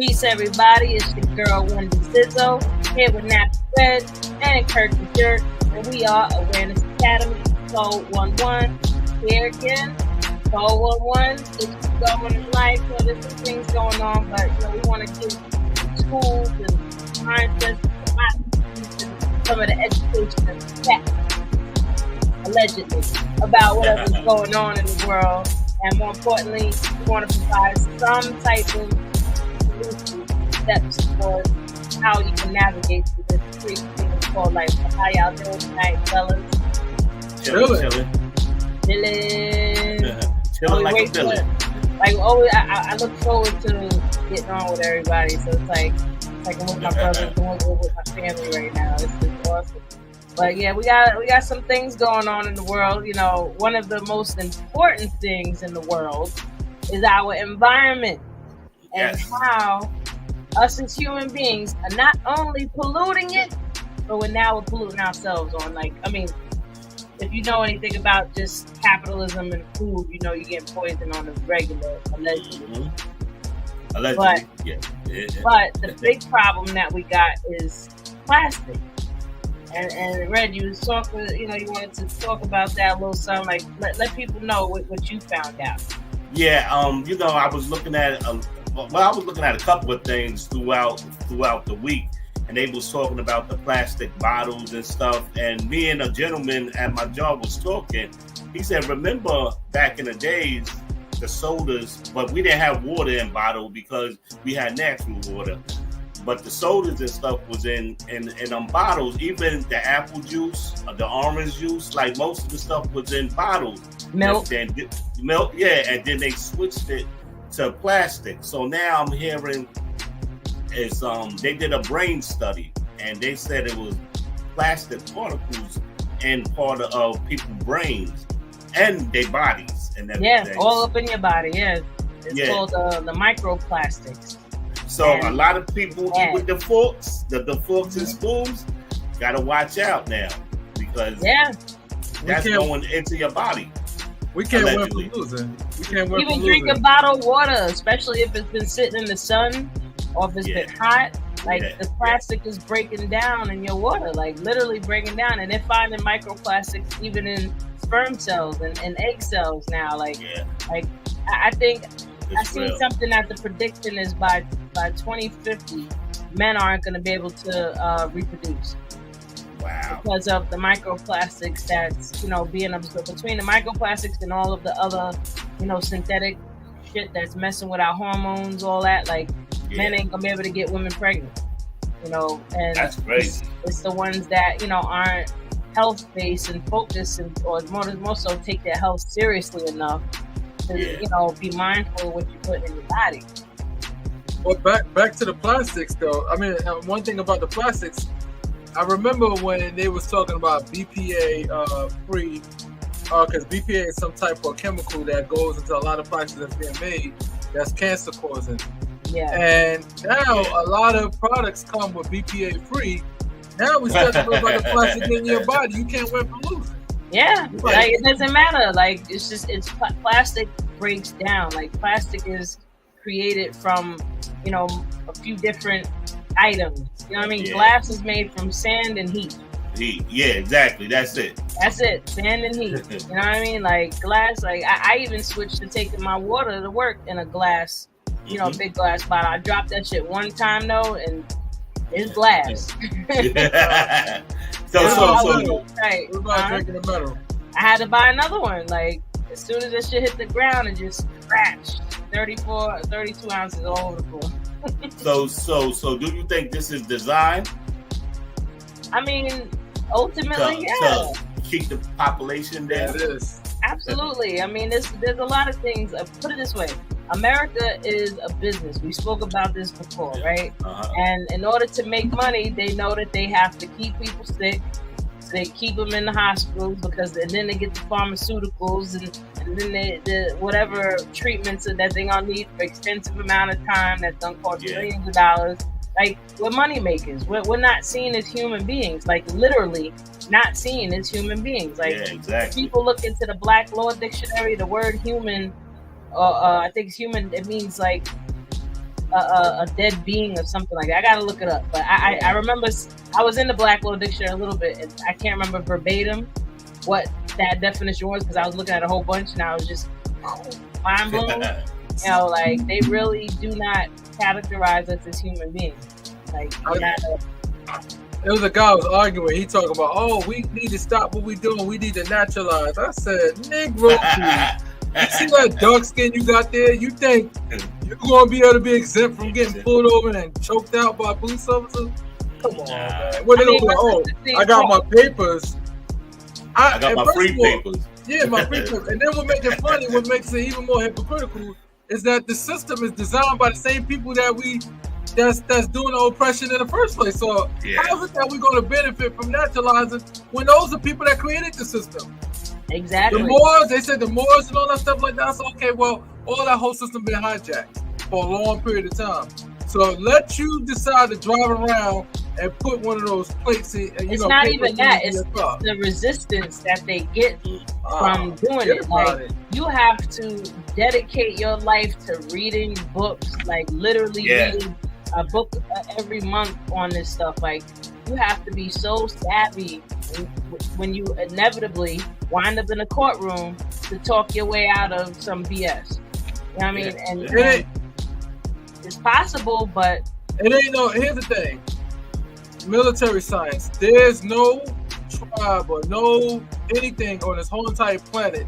Peace, everybody. It's your girl, Wendy Zizzo, here with Nat Red and Kirk the Jerk, and we are Awareness Academy, Code 11. Here again, Code 11. It's going in life, so there's some things going on, but we want to give schools and mindsets and some of the education and facts, allegedly, about whatever's going on in the world. And more importantly, we want to provide some type of steps for how you can navigate through this crazy thing called life. So how y'all doing tonight, fellas? Chilling. Chilling like a villain. Like always, I look forward to getting on with everybody. So it's like I'm with my brothers, I'm with my family right now. It's just awesome. But yeah, we got some things going on in the world. You know, one of the most important things in the world is our environment and how us as human beings are not only polluting it, but we're polluting ourselves on. Like, I mean, if you know anything about just capitalism and food, you know you get poisoned on the regular, allegedly. Mm-hmm. Allegedly, But the big problem that we got is plastic. And Red, you was talking, you wanted to talk about that a little something. Like, let people know what you found out. Yeah, I was looking at a couple of things throughout the week, and they was talking about the plastic bottles and stuff. And me and a gentleman at my job was talking. He said, "Remember back in the days, the sodas, but we didn't have water in bottle because we had natural water. But the sodas and stuff was in bottles. Even the apple juice, the orange juice, like most of the stuff was in bottles. Milk, yeah. And then they switched it to plastic. So now I'm hearing they did a brain study, and they said it was plastic particles in part of people's brains and their bodies and everything. Yeah, all up in your body. Yeah, it's called the microplastics. So a lot of people eat with the forks and spoons. Gotta watch out now because that's going into your body. We can't win for losing. Even drinking bottled water, especially if it's been sitting in the sun or if it's been hot, the plastic is breaking down in your water, like literally breaking down. And they're finding microplastics even in sperm cells and egg cells now. I think I seen something that the prediction is by 2050, men aren't going to be able to reproduce. Wow. Because of the microplastics that's, being absorbed. Between the microplastics and all of the other, synthetic shit that's messing with our hormones, all that, men ain't going to be able to get women pregnant. And that's crazy. It's the ones that, aren't health-based and focused or more so take their health seriously enough to, be mindful of what you put in your body. Well, back to the plastics, though. I mean, one thing about the plastics, I remember when they was talking about BPA free, because BPA is some type of chemical that goes into a lot of plastics that's being made that's cancer causing. Yeah. And now a lot of products come with BPA free. Now we start to talk about the plastic in your body. You can't win for losing. Yeah, it doesn't matter. It's plastic breaks down. Plastic is created from, a few different items. You know what I mean? Yeah. Glass is made from sand and heat. Yeah, exactly. That's it. Sand and heat. You know what I mean? Glass, I even switched to taking my water to work in a glass, big glass bottle. I dropped that shit one time though, and it's glass. So what about drinking a metal? I had to buy another one. As soon as that shit hit the ground, it just scratched. 32 ounces all over the floor. So do you think this is designed? I mean, ultimately, to keep the population there. Yeah, it is. Absolutely. I mean, there's a lot of things. Put it this way. America is a business. We spoke about this before, right? Uh-huh. And in order to make money, they know that they have to keep people sick. So they keep them in the hospitals and then they get the pharmaceuticals and then the whatever treatments that they're gonna need for extensive amount of time that's gonna cost millions of dollars. We're money makers. We're not seen as human beings. Literally not seen as human beings. Exactly. People look into the Black Law Dictionary, the word human, I think it's human, it means a dead being or something like that. I gotta look it up, but I remember I was in the Black Law Dictionary a little bit, and I can't remember verbatim what that definition was because I was looking at a whole bunch and I was just mind blown. You know, like they really do not categorize us as human beings. Like, there was a guy who was arguing. He talking about, oh, we need to stop what we doing. We need to naturalize. I said, Negro, you see that dark skin you got there? You think you're going to be able to be exempt from getting pulled over and choked out by police officers? Come on, man. What they gonna be like, oh, I got my papers. I got my free papers. Yeah, my free papers. And then what makes it funny, what makes it even more hypocritical is that the system is designed by the same people that's doing the oppression in the first place. So how is it that we're going to benefit from naturalizing when those are people that created the system? Exactly. The Moors, they said the Moors and all that stuff like that. So okay, well, all that whole system been hijacked for a long period of time. So let you decide to drive around and put one of those plates in. It's not even that. It's the resistance that they get from doing it. Like you have to dedicate your life to reading books, like literally reading a book every month on this stuff. Like you have to be so savvy when you inevitably wind up in a courtroom to talk your way out of some BS. You know what I mean? And it's possible, but it ain't no. Here's the thing: military science. There's no tribe or no anything on this whole entire planet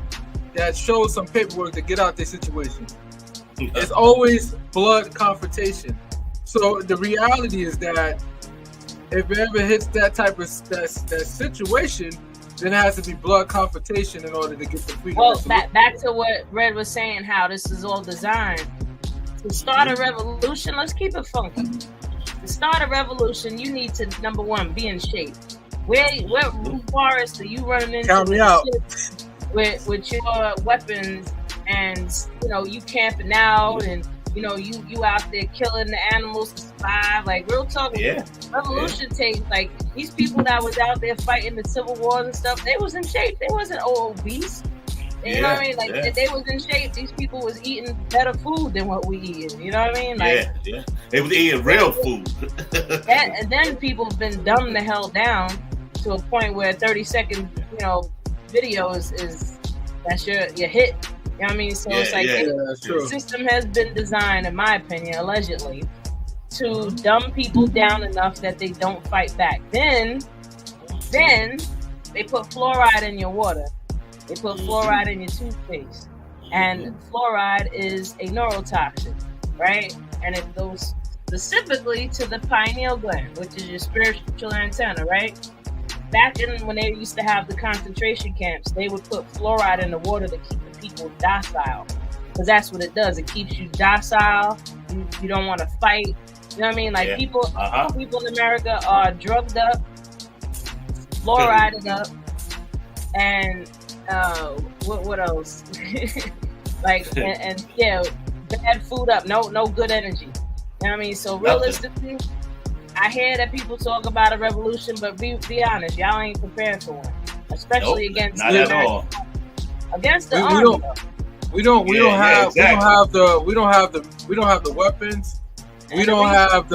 that shows some paperwork to get out their situation. It's always blood confrontation. So the reality is that if it ever hits that type of that situation, then it has to be blood confrontation in order to get the freedom. Well, back to what Red was saying, how this is all designed. To start a revolution, let's keep it funky. To start a revolution, you need to, number one, be in shape. Where forest are you running into? Count me out. With your weapons, and you camping out, and you out there killing the animals to survive. Like real talk, revolution takes like these people that was out there fighting the civil wars and stuff. They was in shape. They wasn't obese. You know what I mean? Like they was in shape. These people was eating better food than what we eating. You know what I mean? Like, they was eating real food. and then people have been dumbed the hell down to a point where 30-second, video is that's your hit. You know what I mean? So it's like the system has been designed, in my opinion, allegedly, to dumb people down enough that they don't fight back. Then they put fluoride in your water. They put fluoride in your toothpaste. And fluoride is a neurotoxin, right? And it goes specifically to the pineal gland, which is your spiritual antenna, right? Back when they used to have the concentration camps, they would put fluoride in the water to keep the people docile. Because that's what it does. It keeps you docile. You don't want to fight. You know what I mean? Like people in America are drugged up, fluorided up, and what else? and bad food up. No good energy. You know what I mean? So realistically, I hear that people talk about a revolution, but be honest, y'all ain't prepared for one, especially against not at all. Against the army. We don't have the weapons. We don't have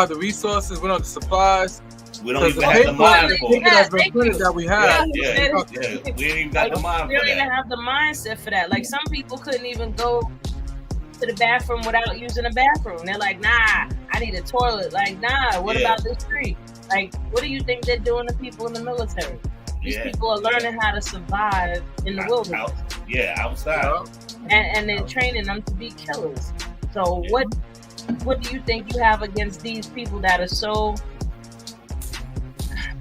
the resources. We don't have the supplies. We don't even have the mind for it. That we have. We ain't even got the mind for that. We don't even have the mindset for that. Like some people couldn't even go to the bathroom without using a bathroom. They're like, nah, I need a toilet. Like, nah, what about this tree? Like, what do you think they're doing to people in the military? These people are learning how to survive in the wilderness. Outside. And they're training them to be killers. So what do you think you have against these people that are so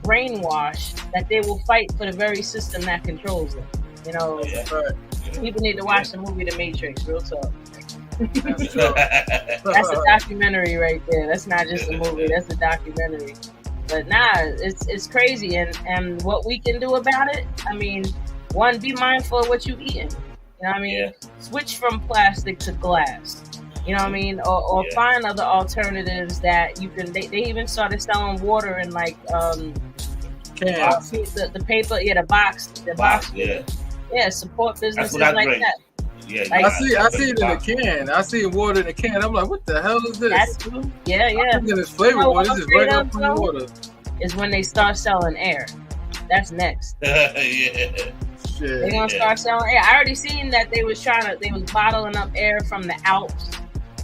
brainwashed that they will fight for the very system that controls them? People need to watch the movie The Matrix, real talk. That's a documentary right there. That's not just a movie, that's a documentary. But it's crazy, and what we can do about it, I mean, one, be mindful of what you're eating. You know what I mean? Switch from plastic to glass. You know what I mean? Or find other alternatives that you can. They even started selling water in like the paper, the box. Support businesses like that. Yeah, Like, I see it in a can. I see water in a can. I'm like, what the hell is this? that's true. Yeah, yeah. I'm thinking it's flavored You know water. what This is I'm regular afraid of, plain though? water. Is when they start selling air. That's next. yeah. They're Shit. gonna start selling air. I already seen that they was bottling up air from the Alps,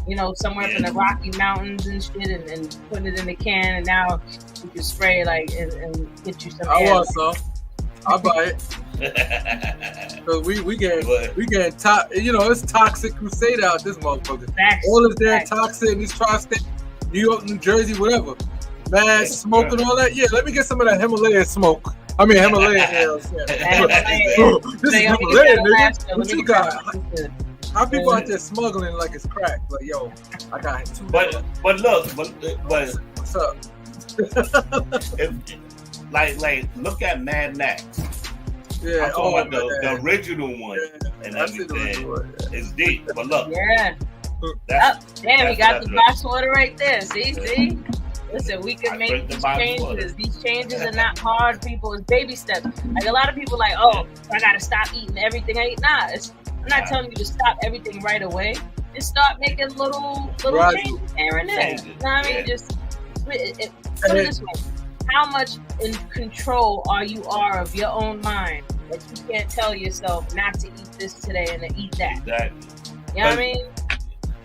you know, somewhere from the Rocky Mountains and shit, and putting it in the can, and now you can spray like and get you some I air. want some. I'll buy it. Cause we getting top. You know, it's toxic crusade out this motherfucker. Facts. All this damn Facts. toxic in these tri-state, New York, New Jersey, whatever. Mad smoke and all that. Yeah, let me get some of that Himalayan smoke. I mean Himalayan air. That Bro, this is They only Himalayan, get nigga. Alaska. What Let me you get got? that. How people out there smuggling like it's crack? Like, yo, I got two. But look, but What's up? if, like look at Mad Max. Yeah, I'm talking about the original one, and I see the everything. original one, yeah. It's deep. But look, Yeah. that's Damn, that's you got what the I box water right there. See? Listen, we I can make drink the these box changes. water. These changes are not hard, people. It's baby steps. Like, a lot of people like, oh, I gotta stop eating everything I eat. Nah, I'm not telling you to stop everything right away. Just start making little Right. changes here and there. You know what I mean? Yeah. Just put it this way. How much in control you are of your own mind that you can't tell yourself not to eat this today and to eat that? exactly. You know what I mean?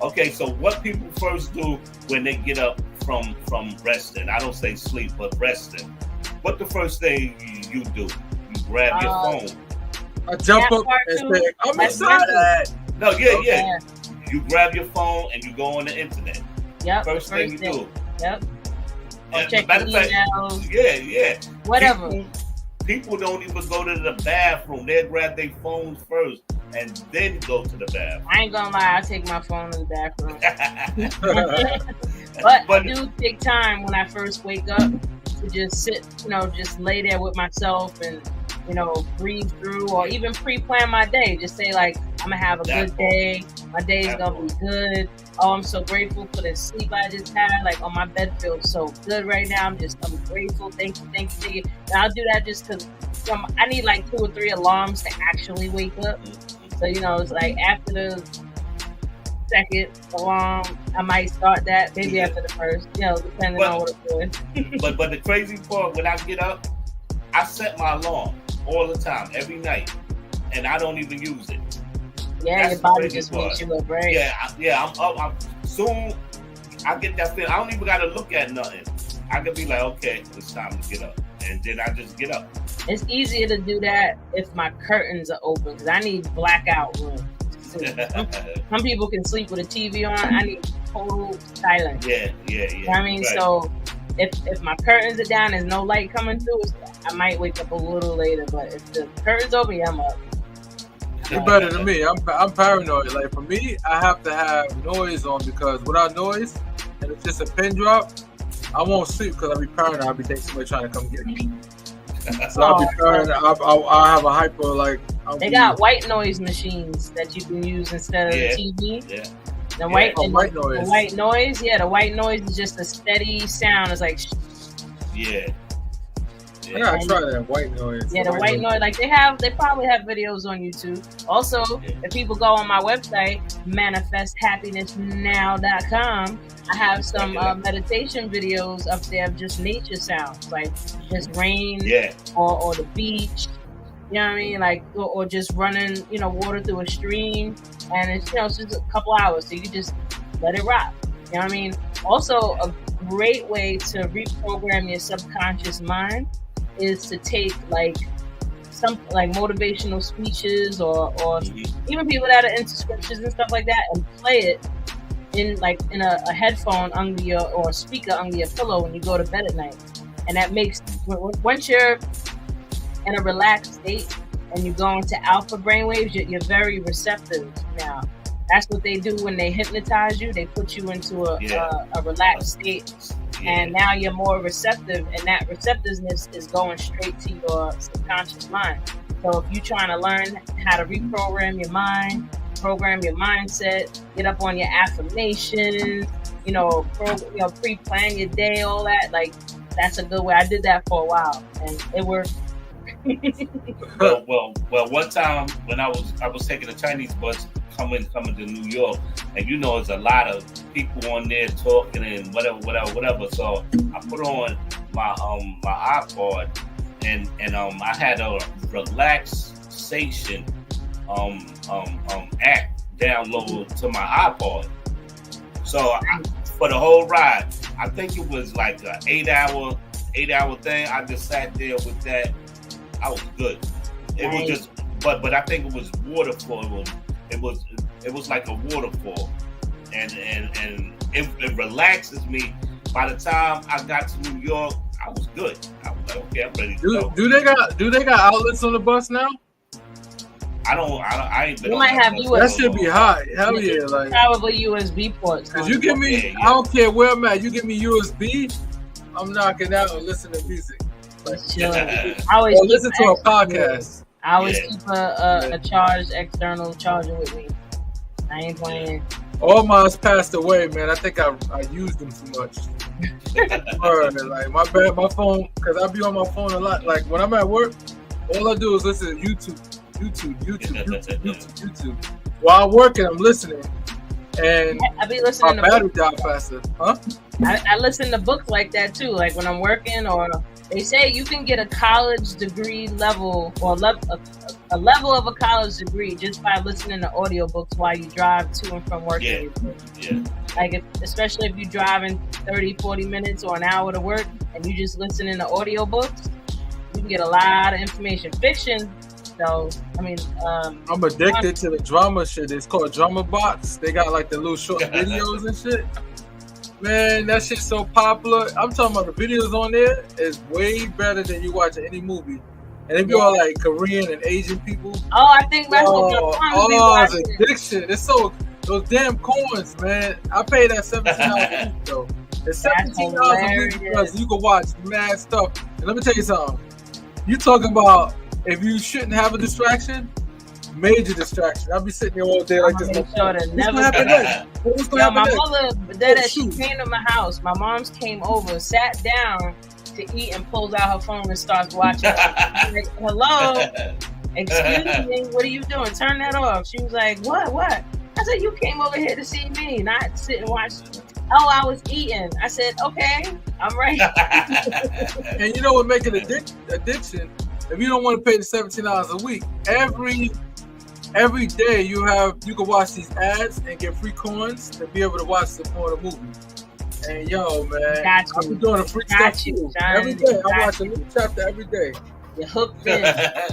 Okay, so what people first do when they get up from resting, I don't say sleep, but resting. What the first thing you do? You grab your phone. I jump That up part and too. say, I'm That's excited. No, yeah. Yeah. You grab your phone and you go on the internet. Yep. First thing you do. Yep. Or And check matter the of fact, emails. yeah. Whatever. People don't even go to the bathroom. They grab their phones first and then go to the bathroom. I ain't gonna lie, I take my phone in the bathroom. But I do take time when I first wake up to just sit, just lay there with myself and, breathe through, or even pre-plan my day. Just say, like, I'm gonna have a good day. My day's gonna be good. Oh, I'm so grateful for the sleep I just had. Like, oh, my bed feels so good right now. I'm grateful. Thank you. And I'll do that just because I need like 2 or 3 alarms to actually wake up. So, it's like after the second alarm, I might start that. Maybe after the first, depending on what I'm doing. but the crazy part, when I get up, I set my alarm all the time, every night, and I don't even use it. Yeah, That's your body the just crazy wakes you up, right? Yeah, I'm up. Soon, I get that feeling. I don't even got to look at nothing. I can be like, okay, it's time to get up. And then I just get up. It's easier to do that if my curtains are open, because I need blackout room. Some people can sleep with a TV on. I need total silence. Yeah. You know what I mean? Right. So if my curtains are down, there's no light coming through, I might wake up a little later. But if the curtains open, I'm up. You're better than me. I'm paranoid. Like, for me, I have to have noise on, because without noise, and it's just a pin drop, I won't sleep because I'll be paranoid. I'll be thinking somebody trying to come get me. So I'll be paranoid. I'll have a hyper, like... They got white noise machines that you can use instead of the TV. Yeah. The white noise. The white noise, the white noise is just a steady sound. It's like... Yeah. I gotta try that white noise. Yeah, the white noise. Like, they probably have videos on YouTube. Also, if people go on my website, manifesthappinessnow.com, I have some meditation videos up there of just nature sounds, like just rain, or the beach. You know what I mean? Like, or just running, water through a stream, and it's it's just a couple hours, so you just let it rock. You know what I mean? Also, a great way to reprogram your subconscious mind is to take some motivational speeches or even people that are into scriptures and stuff like that, and play it in a headphone under your, or a speaker under your pillow when you go to bed at night. And that makes, once you're in a relaxed state and you go into alpha brainwaves, you're very receptive now. That's what they do when they hypnotize you. They put you into a relaxed state. And now you're more receptive, and that receptiveness is going straight to your subconscious mind. So if you're trying to learn how to reprogram your mind, program your mindset, get up on your affirmations, pre-plan your day, all that, that's a good way. I did that for a while, and it worked. well, one time when I was taking a Chinese bus coming to New York, and you know, there's a lot of people on there talking and whatever. So I put on my iPod, and I had a relaxation app downloaded to my iPod. So for the whole ride, I think it was like an 8-hour thing. I just sat there with that. I was good. It was just, but I think it was waterfall. It was like a waterfall, and it relaxes me. By the time I got to New York, I was good. I was like, okay, I'm ready to go. Do they got outlets on the bus now? I ain't been. You might have USB. That should be hot. Hell yeah, like probably USB ports. Cause you give me, I don't care where I'm at. You give me USB, I'm knocking out and listening to music. Like, I always listen to a podcast. I always keep a charged external charger with me. I ain't playing. All mine's passed away, man. I think I used them too much. Like my phone, cause I be on my phone a lot. Like when I'm at work, all I do is listen to YouTube. While I'm working, I'm listening, and I be listening. My battery died faster, huh? I listen to books like that too. Like when I'm working, or they say you can get a college degree level or a level of a college degree just by listening to audiobooks while you drive to and from work. Yeah. Like especially if you're driving 30, 40 minutes or an hour to work, and you just listening to audiobooks, you can get a lot of information. Fiction. So, I mean, I'm addicted to the drama shit. It's called Drama Box. They got like the little short videos and shit. Man, that shit's so popular. I'm talking about the videos on there is way better than you watching any movie. And if you're like Korean and Asian people. Oh, I think that's what the it's addiction. It's so, those damn coins, man. I pay that $17 a week though. It's $17 a week because you can watch mad stuff. And let me tell you something. You talking about if you shouldn't have a distraction, major distraction. I'll be sitting here all day like this. What's gonna happen next? My mother, she came to my house. My mom's came over, sat down to eat, and pulls out her phone and starts watching. Like, hello, excuse me, what are you doing? Turn that off. She was like, what? I said, you came over here to see me, not sit and watch. Oh, I was eating. I said, okay, I'm right. And you know what makes it addiction? If you don't want to pay the $17 a week, every day you can watch these ads and get free coins to be able to watch the porn movie. And yo, man, I've been doing the free stuff too. Every day I watch a new chapter every day. You're hooked in.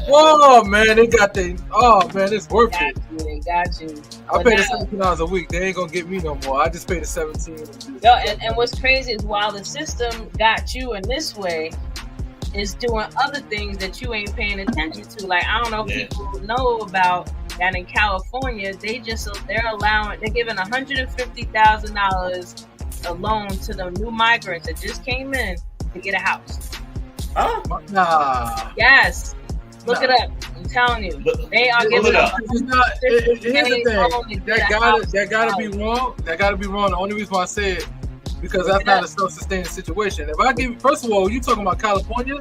Oh man, it's worth it. They got you. I pay the $17 a week. They ain't gonna get me no more. I just pay the $17. Yo, and what's crazy is while the system got you in this way, it's doing other things that you ain't paying attention to. Like I don't know if people know about that in California, they're giving $150,000 a loan to the new migrants that just came in to get a house. Huh? Nah. Yes. Look it up. I'm telling you. They are giving up. Here's the thing. That gotta be wrong. That gotta be wrong. The only reason why I say it, because that's not a self-sustaining situation. If I give, first of all, you talking about California,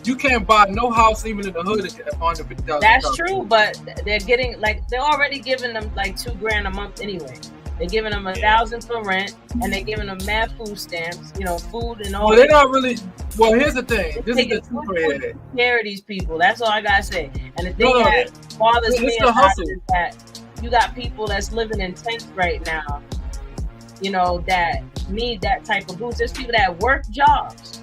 you can't buy no house even in the hood on the $50,000. That's true, but they're already giving them like $2,000 a month anyway. They're giving them $1,000 for rent, and they're giving them mad food stamps, food and all. Well, they're not really. Well, here's the thing. This is the super head. Care of these people. That's all I gotta say. And the thing that bothers me about it is that you got people that's living in tents right now, that need that type of boost. There's people that work jobs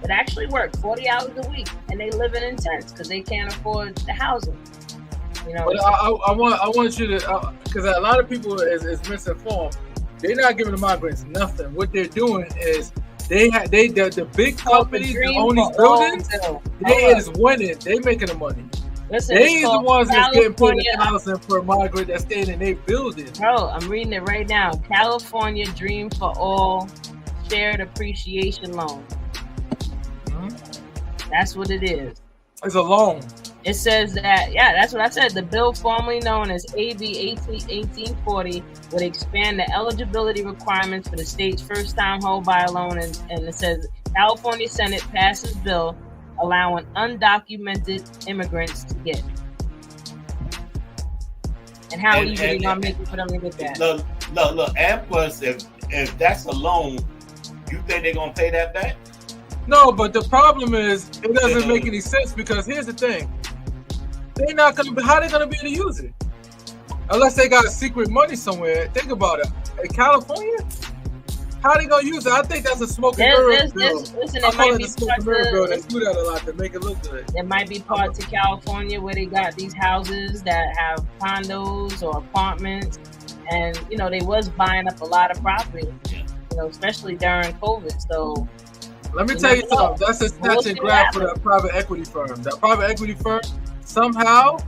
that actually work 40 hours a week, and they living in tents because they can't afford the housing. But I want you to, because a lot of people is misinformed. They're not giving the migrants nothing. What they're doing is the big companies that own these buildings, they is winning. They making the money. Listen, they the ones that's getting paid $1,000 per migrant that's staying in their building. Bro, I'm reading it right now. California Dream for All Shared Appreciation Loan. Mm-hmm. That's what it is. It's a loan. It says that, that's what I said. The bill formerly known as AB 1840 would expand the eligibility requirements for the state's first-time home buyer loan, and it says California Senate passes bill allowing undocumented immigrants to get. and how easy they gonna make it for them to get that. Look, and plus, if that's a loan, you think they're gonna pay that back? No, but the problem is it doesn't make any sense because here's the thing: they're not gonna. How they gonna be able to use it unless they got secret money somewhere? Think about it. In California, how they gonna use it? I think that's a smoking mirror bill. Listen, I it call might it be a smoking mirror bill. They do that a lot to make it look good. There might be parts of California where they got these houses that have condos or apartments, and they was buying up a lot of property. Especially during COVID. So let me tell you something. That's a snatch and grab for that private equity firm. That private equity firm somehow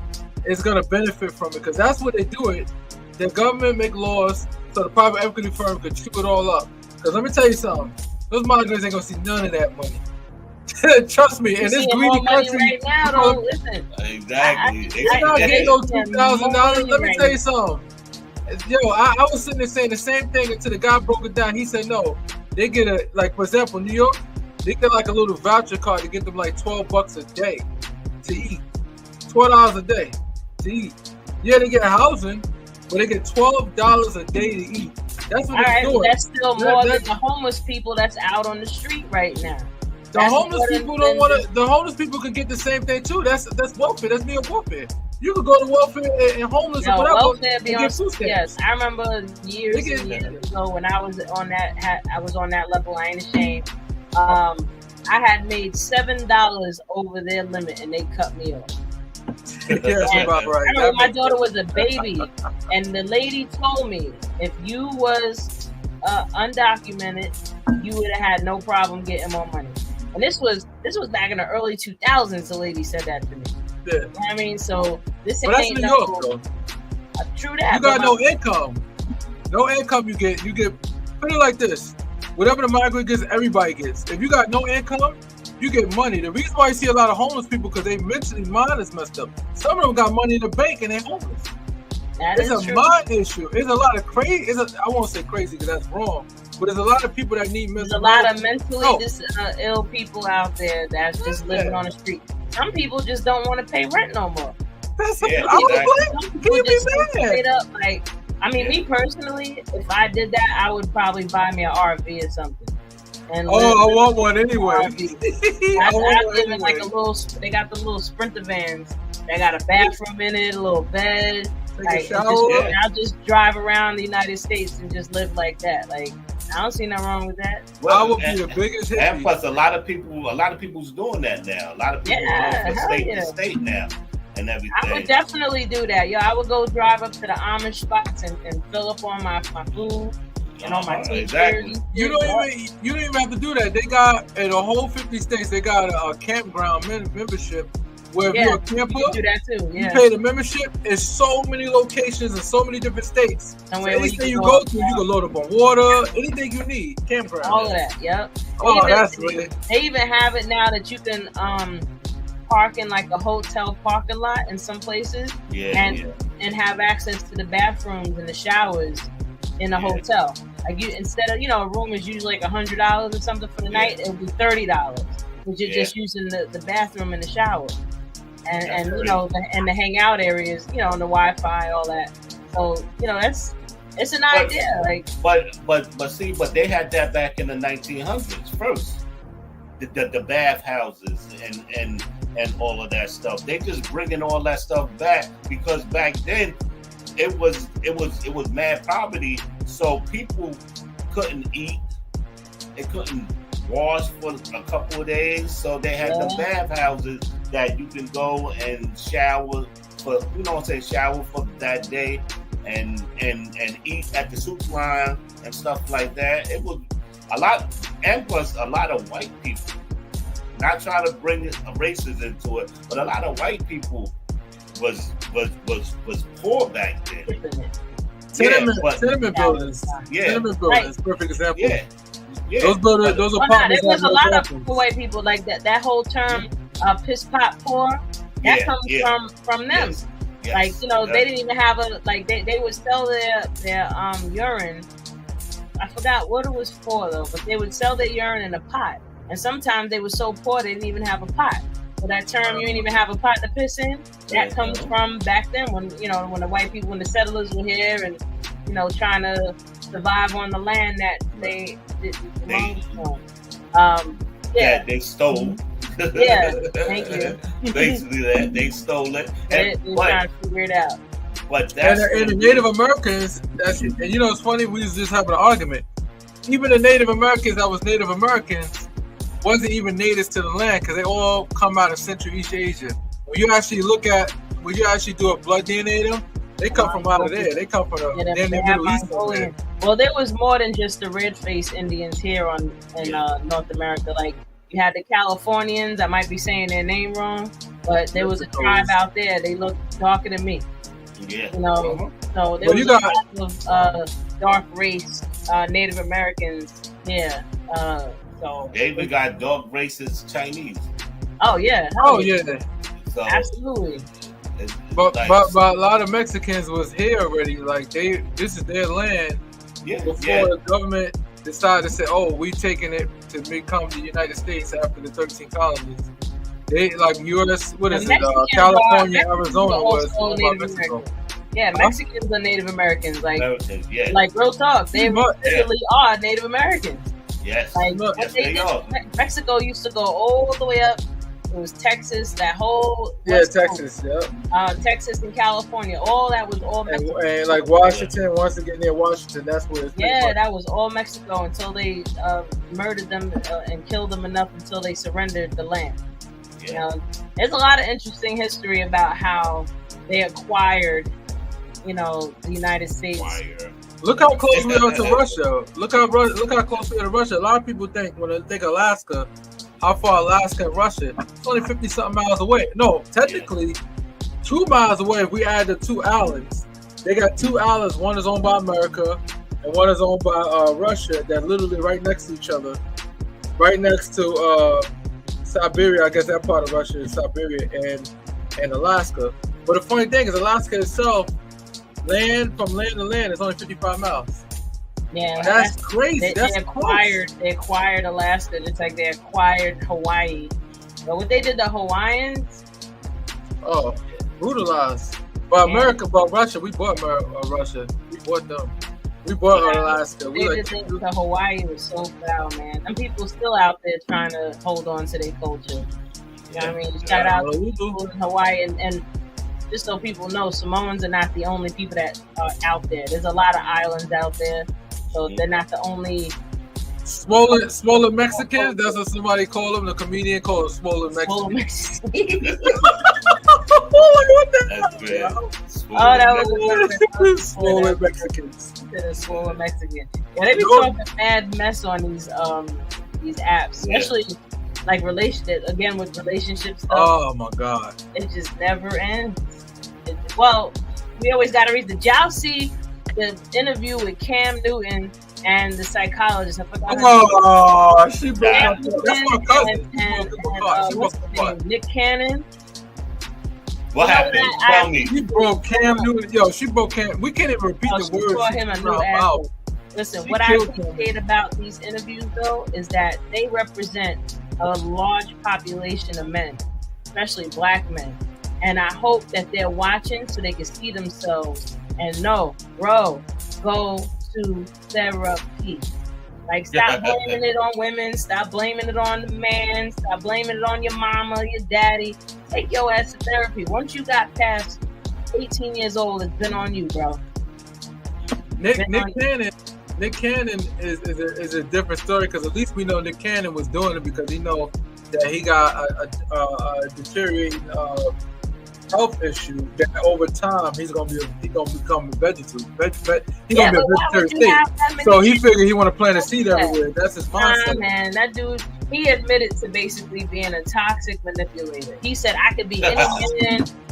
is going to benefit from it because that's what they do it. The government make laws so the private equity firm can chew it all up. Because let me tell you something. Those migrants ain't going to see none of that money. Trust me. In this greedy country. Right now, though, listen. Exactly. They're not getting no $2,000. Let me tell you something. Yo, I was sitting there saying the same thing until the guy broke it down. He said, no, they get for example, New York, they get like a little voucher card to get them like $12 a day to eat. $12 a day to eat. Yeah, they get housing, but they get $12 a day to eat. That's what they're doing. That's still more than the homeless people that's out on the street right now. The homeless people don't want to. The homeless people can get the same thing too. That's welfare. That's being welfare. You could go to welfare and homeless or whatever. Welfare be on, yes, I remember years and years ago when I was on that level. I ain't ashamed. I had made $7 over their limit, and they cut me off. That's about right. I remember my daughter was a baby, and the lady told me if you was undocumented, you would have had no problem getting more money. And this was back in the early 2000s. The lady said that to me. Yeah. You know what I mean? So this but that's New York, though. True that. You got no income. No income you get. Put it like this. Whatever the migrant gets, everybody gets. If you got no income, you get money. The reason why you see a lot of homeless people because they mentally mind is messed up. Some of them got money in the bank and they're homeless. It's a mind issue. It's a lot of crazy. I won't say crazy because that's wrong. But there's a lot of people that need mental health. There's a lot of mentally ill people out there that's just living on the street. Some people just don't want to pay rent no more. I don't blame you. Straight up, me personally, if I did that, I would probably buy me an RV or something. And I want one anyway. I live in like a little. They got the little Sprinter vans. They got a bathroom in it, a little bed. I'll just drive around the United States and just live like that. Like I don't see nothing wrong with that. Well, I would be the biggest hippie. And plus, a lot of people's doing that now. A lot of people going from state to state now and everything. I would definitely do that. I would go drive up to the Amish spots and fill up on my food and on my t-shirts. Exactly. You don't even have to do that. They got in the whole 50 states. They got a campground membership. Where if you're a camper, you do that too. You pay the membership. It's so many locations in so many different states. So anything you go to, you can load up on water, anything you need. Campground. All of that, yep. That's really. They even have it now that you can park in like a hotel parking lot in some places, and have access to the bathrooms and the showers in the hotel. Like instead of a room is usually like $100 or something for the night, it'll be $30, which you're just using the bathroom and the shower. And the hangout areas, and the Wi-Fi, all that. So it's an idea. Like, but they had that back in the 1900s first. The bath houses and all of that stuff. They just bringing all that stuff back because back then it was mad poverty, so people couldn't eat. They couldn't wash for a couple of days, so they had the bath houses that you can go and shower for, shower for that day and eat at the soup line and stuff like that. It was a lot, and plus a lot of white people. Not trying to bring races into it, but a lot of white people was poor back then. Tenement buildings. Tenement buildings, perfect example. Those apartments. There was a lot of poor white people like that. That whole term, piss pot poor, that comes from them. Yes, like they didn't even have they would sell their urine. I forgot what it was for though, but they would sell their urine in a pot. And sometimes they were so poor they didn't even have a pot. So that term, you ain't even have a pot to piss in, that comes from back then when the white people, when the settlers were here and, trying to survive on the land that they belonged to. Yeah, they stole. Yeah, thank you. Basically, that they stole it. They're trying to figure it out. But that's and the Native Americans. And it's funny. We was just having an argument. Even the Native Americans that was Native Americans wasn't even natives to the land because they all come out of Central East Asia. When you actually do a blood DNA to them, they come from out of there. They come from the Middle East. Well, there was more than just the red-faced Indians here in North America. Like, you had the Californians. I might be saying their name wrong, but there was a tribe out there. They looked darker than me. Yeah. So there was a lot of dark race Native Americans. Yeah. So they even got dark races Chinese. Oh yeah. So, absolutely. But a lot of Mexicans was here already. Like this is their land. Before the government decided to say, "Oh, we taking it to become the United States after the 13 colonies." They like U.S. What is it? California, Arizona was about Mexico. Yeah, Mexicans are Native Americans. Like, like real talk, they really are Native Americans. Yes, like, they are. Mexico used to go all the way up. It was Texas, that whole Texas, Texas and California, all that was all Mexico. And like Washington, once they get near Washington, that's where it's that was all Mexico until they murdered them and killed them enough until they surrendered the land. There's a lot of interesting history about how they acquired, the United States. Look how close we are to Russia. Look how close we are to Russia. A lot of people think when they think Alaska, how far Alaska and Russia? It's only 50-something miles away. No, technically, 2 miles away if we add the 2 islands. They got 2 islands. One is owned by America and one is owned by Russia. They're literally right next to each other. Right next to Siberia. I guess that part of Russia is Siberia and Alaska. But the funny thing is Alaska itself, land to land is only 55 miles. Yeah, that's crazy. They acquired Alaska just like they acquired Hawaii. But what they did to Hawaiians, brutalized. But Russia, we bought Russia. We bought them. We bought Alaska. They did things to Hawaii was so foul, man. And people still out there trying to hold on to their culture. You know what I mean? Shout out to people in Hawaii and just so people know, Samoans are not the only people that are out there. There's a lot of islands out there. So they're not the only smaller Mexicans. That's what somebody called them. The comedian called them smaller Mexicans. That was smaller Mexicans. Smaller Mexican. Yeah, they be talking mad mess on these apps, especially like with relationship stuff. Oh my God! It just never ends. We always got to read y'all see the interview with Cam Newton and the psychologist. I forgot. She broke up. That's my cousin. What's his name? Nick Cannon. What happened? Tell me. She broke Cam Newton. She broke Cam. We can't even repeat the words. She brought him a new asshole. Listen, what I appreciate about these interviews, though, is that they represent a large population of men, especially black men. And I hope that they're watching so they can see themselves and know, bro, go to therapy. Like, stop blaming it on women. Stop blaming it on the man. Stop blaming it on your mama, your daddy. Take your ass to therapy. Once you got past 18 years old, it's been on you, bro. Nick Cannon is a different story because at least we know Nick Cannon was doing it because he know that he got a deteriorating health issue that over time he's gonna become a vegetarian. He's gonna be a vegetarian state. So he figured he want to plant a seed everywhere. That's his mindset. Man, that dude, he admitted to basically being a toxic manipulator. He said, "I could be any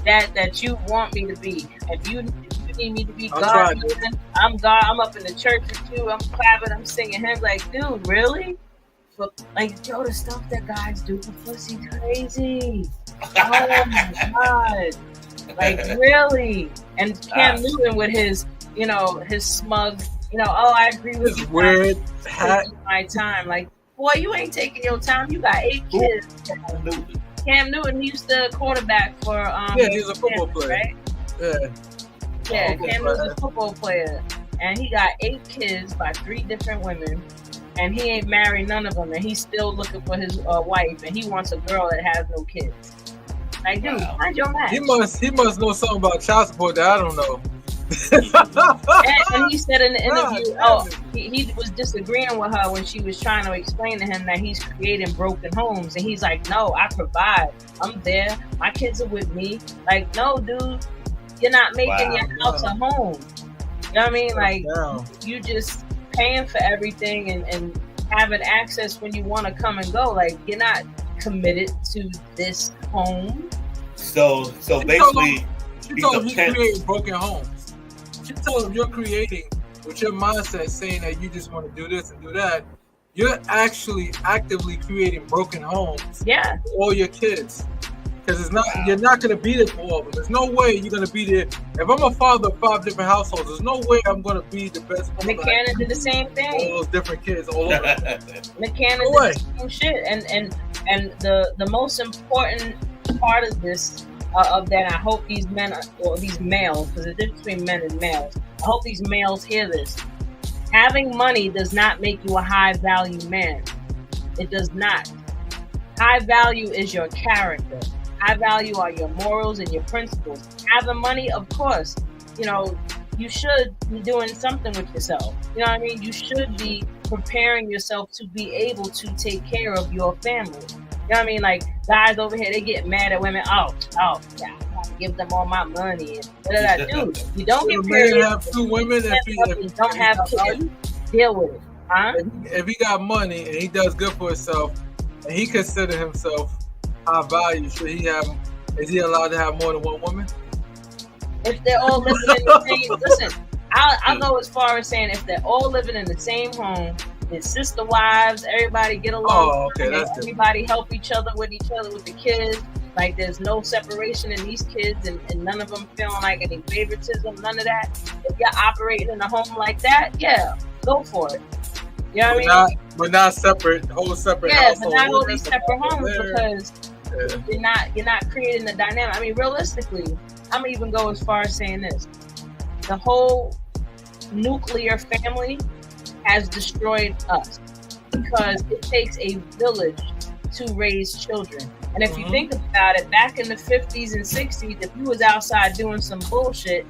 man that you want me to be. If you need me to be God, man, I'm God. I'm up in the church with you. I'm clapping. I'm singing hymns." Like, dude, really? But like, the stuff that guys do for pussy crazy. Oh my God. Like, really? And Cam Newton with his smug, I agree with you. Weird hat. My time. Like, boy, you ain't taking your time. You got 8 kids. Cam Newton, he used to quarterback for Yeah, he was a football player. right? Yeah. Yeah, Football Cam Newton's player. a football player, and he got 8 kids by 3 different women, and he ain't married none of them, and he's still looking for his wife, and he wants a girl that has no kids. Like, dude, Wow. find your match. He must know something about child support that I don't know. And he said in the interview, God, he was disagreeing with her when she was trying to explain to him that he's creating broken homes, and he's like, no, I provide, I'm there, my kids are with me. Like, no, dude, you're not making your house a home. You know what I mean? Like, you just paying for everything and having access when you want to come and go. Like, you're not committed to this home. So basically, She told him he created broken homes. She told him you're creating with your mindset saying that you just want to do this and do that. You're actually actively creating broken homes Yeah. for all your kids. Because it's not, you're not going to be there for all of them. There's no way you're going to be there. If I'm a father of 5 different households, there's no way I'm going to be the best father. Nick Cannon did the same thing. All those different kids all over. Nick Cannon No did the same shit. And the most important part of this, of that, I hope these men, or these males, because there's a difference between men and males, I hope these males hear this. Having money does not make you a high value man. It does not. High value is your character. High value are your morals and your principles. Having money, of course, you know, you should be doing something with yourself. You know what I mean? You should be preparing yourself to be able to take care of your family. You know what I mean? Like, guys over here, they get mad at women. Oh, yeah, I gotta give them all my money. And dude, you don't get married. You have 2 women if you don't have kids. Deal with it. Huh? If he got money and he does good for himself, and he consider himself high value, is he allowed to have more than 1 woman? If they're all living in the same, listen, I'll go as far as saying if they're all living in the same home, it's sister wives, everybody get along. Oh, okay, that's everybody help each other with the kids. Like, there's no separation in these kids, and none of them feeling like any favoritism, none of that. If you're operating in a home like that, yeah, go for it. You know what I mean? But not separate, whole separate yeah, household. but not all these separate homes there. because you're not creating the dynamic. I mean, realistically, I'm gonna even go as far as saying this: the whole nuclear family has destroyed us because it takes a village to raise children. And if you think about it, back in the 50s and 60s, if you was outside doing some bullshit,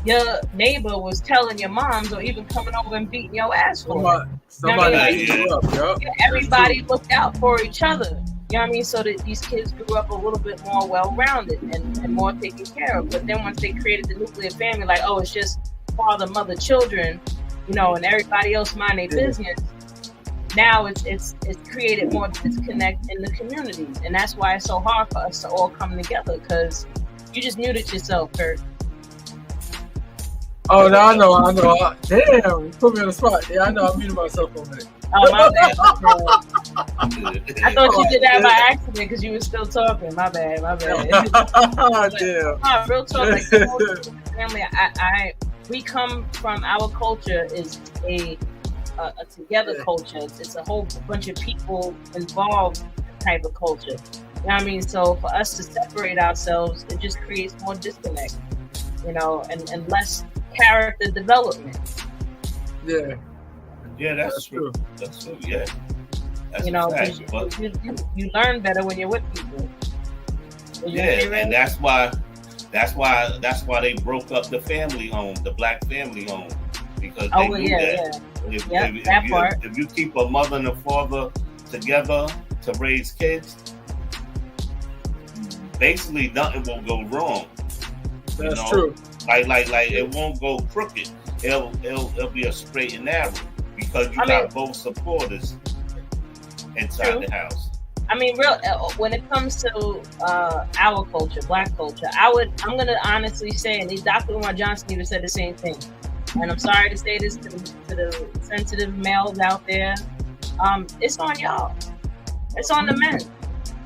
your neighbor was telling your moms or even coming over and beating your ass for it. Somebody grew up, everybody looked out for each other. You know what I mean? So that these kids grew up a little bit more well-rounded and more taken care of. But then once they created the nuclear family, like, oh, it's just father, mother, children, you know, and everybody else mind their business. Now it's created more disconnect in the communities, and that's why it's so hard for us to all come together, because you just muted yourself, Kurt. Oh, no, I know. Damn, you put me on the spot. Yeah, I know. I muted myself for a minute. Oh, my bad. I thought you did that by accident because you were still talking. My bad. Damn. Real talk, like, family. We come from, our culture is a together culture. It's a whole bunch of people involved type of culture. You know what I mean? So for us to separate ourselves, it just creates more disconnect, you know, and less character development. Yeah. Yeah, that's true. That's true. Yeah. That's you know, fact, you learn better when you're with people. Yeah, and that's why they broke up the family home, the black family home, because they knew that. If you keep a mother and a father together to raise kids, basically nothing will go wrong. That's true. Like it won't go crooked. It'll be a straight and narrow because you got both supporters inside the house. I mean, when it comes to our culture, black culture, I'm gonna honestly say, and Dr. Umar Johnson even said the same thing. And I'm sorry to say this to the sensitive males out there. It's on y'all. It's on the men.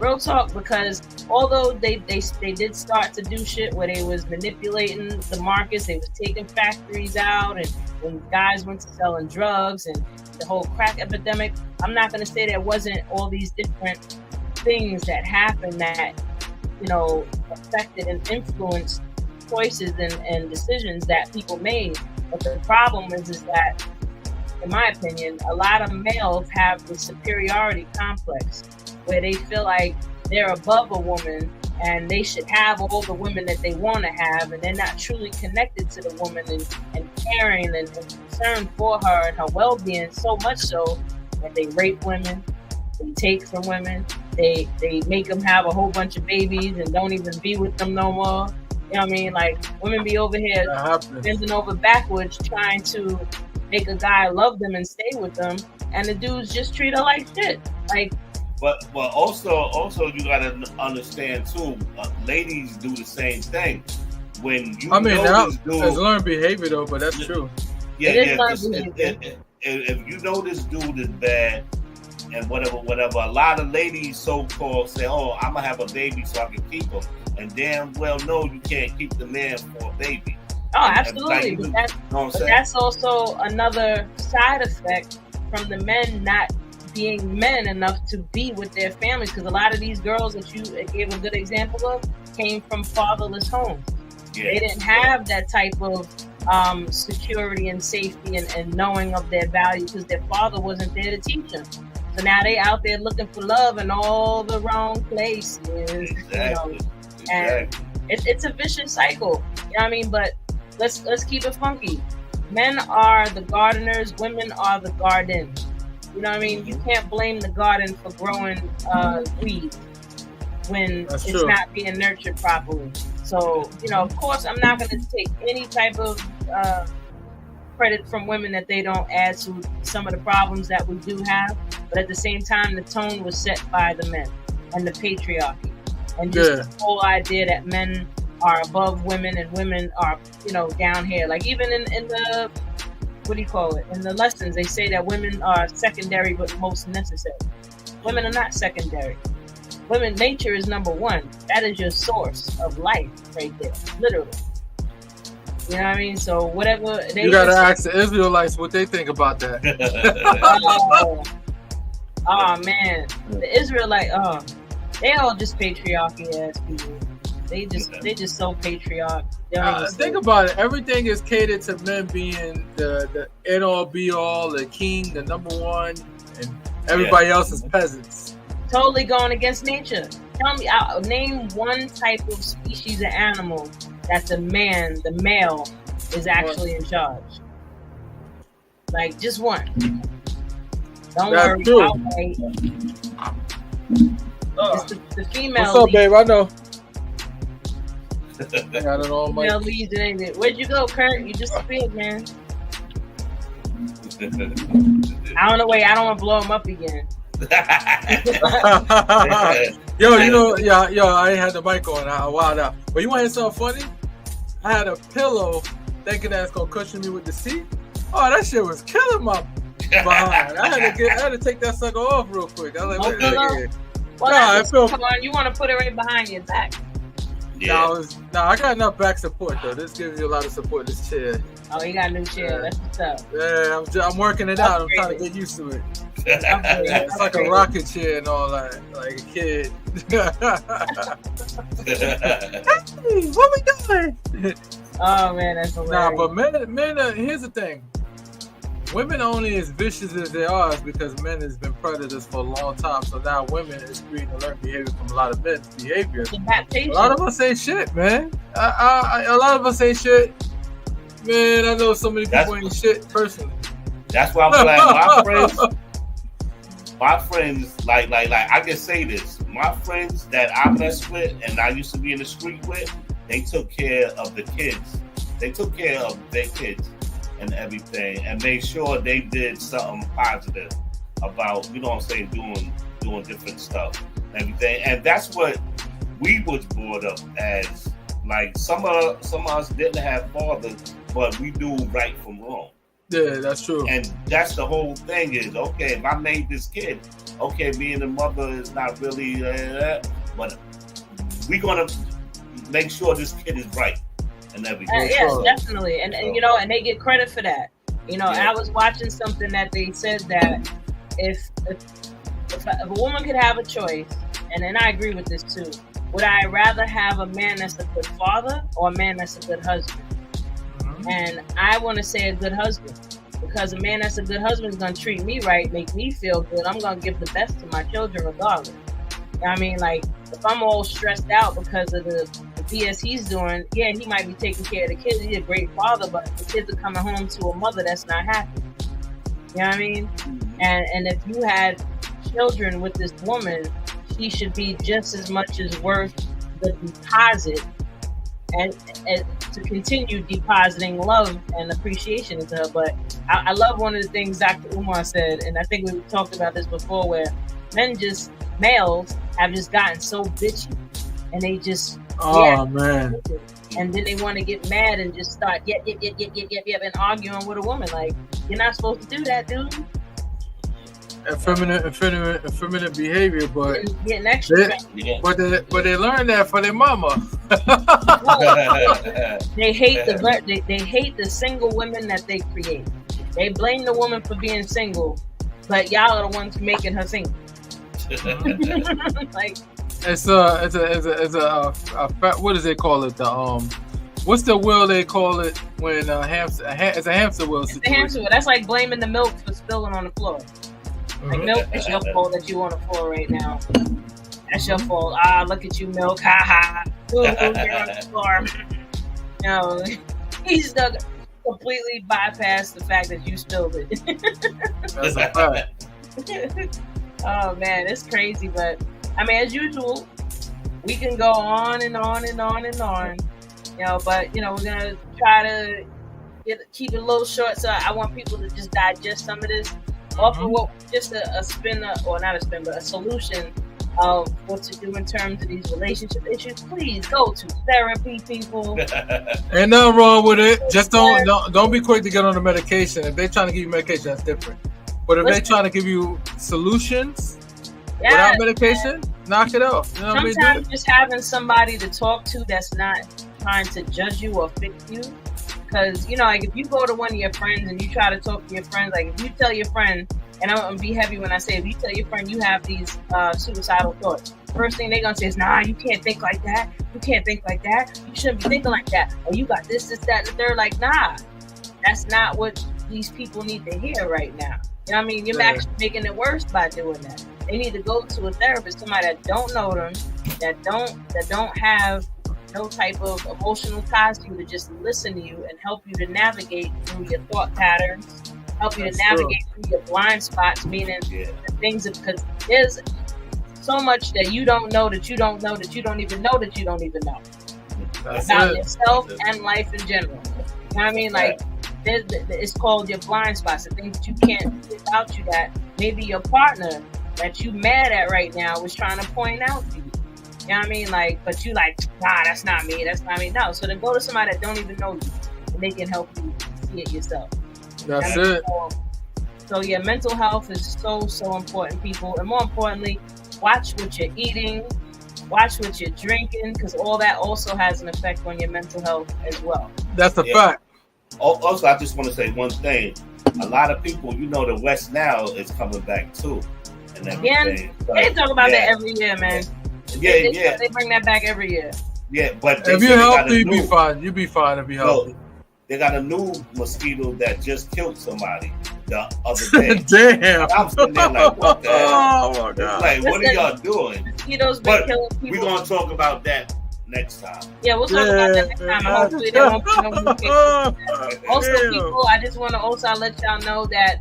Real talk, because although they did start to do shit where they was manipulating the markets, they was taking factories out, and when guys went to selling drugs and the whole crack epidemic, I'm not going to say there wasn't all these different things that happened that, you know, affected and influenced choices and decisions that people made. But the problem is that, in my opinion, a lot of males have the superiority complex where they feel like they're above a woman and they should have all the women that they want to have, and they're not truly connected to the woman and caring and concerned for her and her well-being, so much so that they rape women, they take from women, they make them have a whole bunch of babies and don't even be with them no more. You know what I mean? Like, women be over here bending over backwards trying to make a guy love them and stay with them, and the dudes just treat her like shit. Like, but also you gotta understand too. Ladies do the same thing. When you this dude, it's learned behavior though, but that's true. Yeah. If you know this dude is bad and whatever, a lot of ladies so-called say, "Oh, I'm gonna have a baby so I can keep him," and damn well know you can't keep the man for a baby. Oh, absolutely. But that's also another side effect from the men not being men enough to be with their families, because a lot of these girls that you gave a good example of came from fatherless homes. Yeah. They didn't have that type of security and safety and knowing of their value because their father wasn't there to teach them. So now they out there looking for love in all the wrong places. Exactly. You know? And it's a vicious cycle. You know what I mean? But let's keep it funky. Men are the gardeners, women are the gardens. You know what I mean? You can't blame the garden for growing weeds when it's not being nurtured properly. So, you know, of course, I'm not going to take any type of credit from women that they don't add to some of the problems that we do have. But at the same time, the tone was set by the men and the patriarchy. And just the whole idea that men are above women and women are, you know, down here. Like even in the, what do you call it? In the lessons, they say that women are secondary but most necessary. Women are not secondary. Women, nature is number one. That is your source of life right there, literally. You know what I mean? So whatever they you gotta ask the Israelites what they think about that. Oh man, the Israelite, they all just patriarchy ass people. They just so patriarch. Think about it. Everything is catered to men being the end all be all, the king, the number one, and everybody else is peasants. Totally going against nature. Tell me, name one type of species of animal that the male, is actually in charge. Like just one. Don't worry. It's the female. What's up, babe? I know. I got it all, Mike. Where'd you go, Kurt? You disappeared, man. I don't know. Wait, I don't want to blow him up again. Yo, I ain't had the mic on. I wild out. But you want to hear something funny? I had a pillow thinking that's gonna cushion me with the seat. Oh, that shit was killing my behind. I had to take that sucker off real quick. I was like, wait a minute. Come on, you want to put it right behind your back. Yeah. I got enough back support though. This gives you a lot of support. This chair. Oh, you got a new chair. That's what's up. Yeah, I'm working it out. I'm trying to get used to it. It's like a rocket chair and all that, like a kid. Hey, what we doing? Oh man, that's hilarious. Nah, but men. Here's the thing. Women only as vicious as they are is because men has been predators for a long time. So now women is free to learn behavior from a lot of men's behavior. A lot of us ain't shit, man. A lot of us ain't shit. Man, I know so many people ain't shit personally. That's why I'm glad my friends, like I can say this. My friends that I mess with and I used to be in the street with, they took care of the kids. They took care of their kids and everything, and made sure they did something positive about, you know what I'm saying, doing different stuff and everything. And that's what we was brought up as. Like some of us didn't have fathers, but we do right from wrong. Yeah, that's true. And that's the whole thing is, okay, if I made this kid, okay, being a mother is not really but we're gonna make sure this kid is right. And everything. Yes, definitely. And you know, and they get credit for that. You know, I was watching something that they said that if a woman could have a choice and then I agree with this too. Would I rather have a man that's a good father or a man that's a good husband? And I want to say a good husband, because a man that's a good husband is going to treat me right, make me feel good. I'm going to give the best to my children regardless. You know what I mean? Like, if I'm all stressed out because of the BS he's doing, yeah, he might be taking care of the kids. He's a great father, but the kids are coming home to a mother that's not happy. You know what I mean? And if you had children with this woman, she should be just as much as worth the deposit and to continue depositing love and appreciation into her. But I love one of the things Dr. Umar said, and I think we talked about this before, where males have just gotten so bitchy, and they just man, and then they want to get mad and just start yep, and arguing with a woman. Like, you're not supposed to do that, dude. Effeminate behavior, but getting extra. But they learn that for their mama. They hate the single women that they create. They blame the woman for being single, but y'all are the ones making her single. Like, it's a what does they call it? What's the wheel they call it when it's a hamster wheel? It's a hamster wheel. That's like blaming the milk for spilling on the floor. Like, milk, it's your fault that you on the floor right now. That's your fault. Look at you, milk. Ha ha. You're on the floor. No, he's gonna completely bypass the fact that you spilled it. That's a fact. Oh man, it's crazy, but I mean, as usual, we can go on and on and on and on. You know, but you know, we're gonna try to keep it a little short, so I want people to just digest some of this. Offer what just a solution of what to do in terms of these relationship issues. Please go to therapy, people. Ain't nothing wrong with it. Just don't be quick to get on the medication. If they're trying to give you medication, that's different. But if they're trying to give you solutions without medication, knock it off. You know sometimes just having somebody to talk to that's not trying to judge you or fix you. Because, you know, like if you go to one of your friends and you try to talk to your friends, like if you tell your friend, and I'm going to be heavy when I say, if you tell your friend you have these suicidal thoughts, first thing they're going to say is, nah, you can't think like that. You can't think like that. You shouldn't be thinking like that. Or you got this, that, and they're like, nah, that's not what these people need to hear right now. You know what I mean? You're actually making it worse by doing that. They need to go to a therapist, somebody that don't know them, that don't have no type of emotional ties to you, to just listen to you and help you to navigate through your thought patterns, help you to navigate through your blind spots, meaning the things, because there's so much that you don't know that you don't know that you don't even know that you don't even know about yourself and life in general. You know what I mean? Like, it's called your blind spots, the things that you can't do without you, that maybe your partner that you mad at right now was trying to point out to you. You know what I mean? Like, but you like, nah, that's not me. No. So then go to somebody that don't even know you, and they can help you see it yourself. That's it. So yeah, mental health is so important, people. And more importantly, watch what you're eating, watch what you're drinking, because all that also has an effect on your mental health as well. That's a fact. Also, I just want to say one thing. A lot of people, you know, the West now is coming back too. And everything. They talk about that every year, man. Yeah. They bring that back every year. Yeah, but if you're healthy, you'll be fine. You'll be fine if you're healthy. They got a new mosquito that just killed somebody the other day. Damn. I'm sitting there like, what the hell? Oh my God. Like, what are y'all doing? Mosquitoes been killing people. We're going to talk about that next time. Yeah, we'll talk about that next time. Hopefully there won't be no new cases. Also, people, I just want to also let y'all know that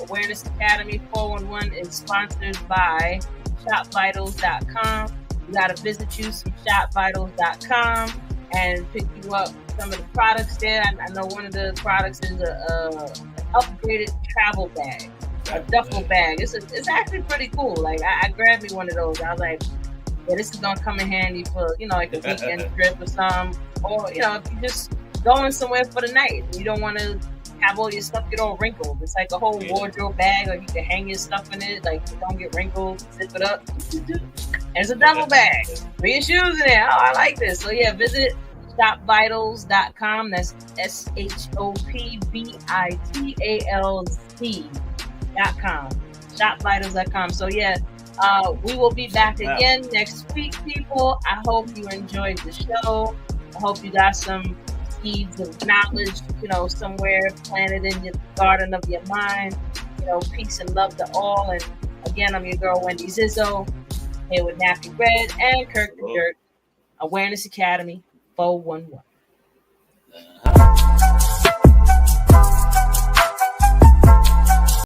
Awareness Academy 411 is sponsored by ShopVitals.com. We got to visit you some ShopVitals.com and pick you up some of the products there. I know one of the products is an upgraded travel bag, a duffel bag. It's actually pretty cool. Like, I grabbed me one of those. I was like, yeah, this is gonna come in handy for, you know, like a weekend trip or something, or, you know, if you just going somewhere for the night, you don't want to have all your stuff get all wrinkled. It's like a whole wardrobe bag, like you can hang your stuff in it, like it don't get wrinkled, zip it up. There's a duffel bag. Put your shoes in there. Oh, I like this. So yeah, visit ShopVitals.com. That's ShopVitals.com. shopvitals.com. So yeah, we will be back again next week, people. I hope you enjoyed the show. I hope you got some seeds of knowledge, somewhere planted in your garden of your mind. Peace and love to all. And again, I'm your girl, Wendy Zizzo, here with Nappy Red and Kirk the Jerk, Awareness Academy 411.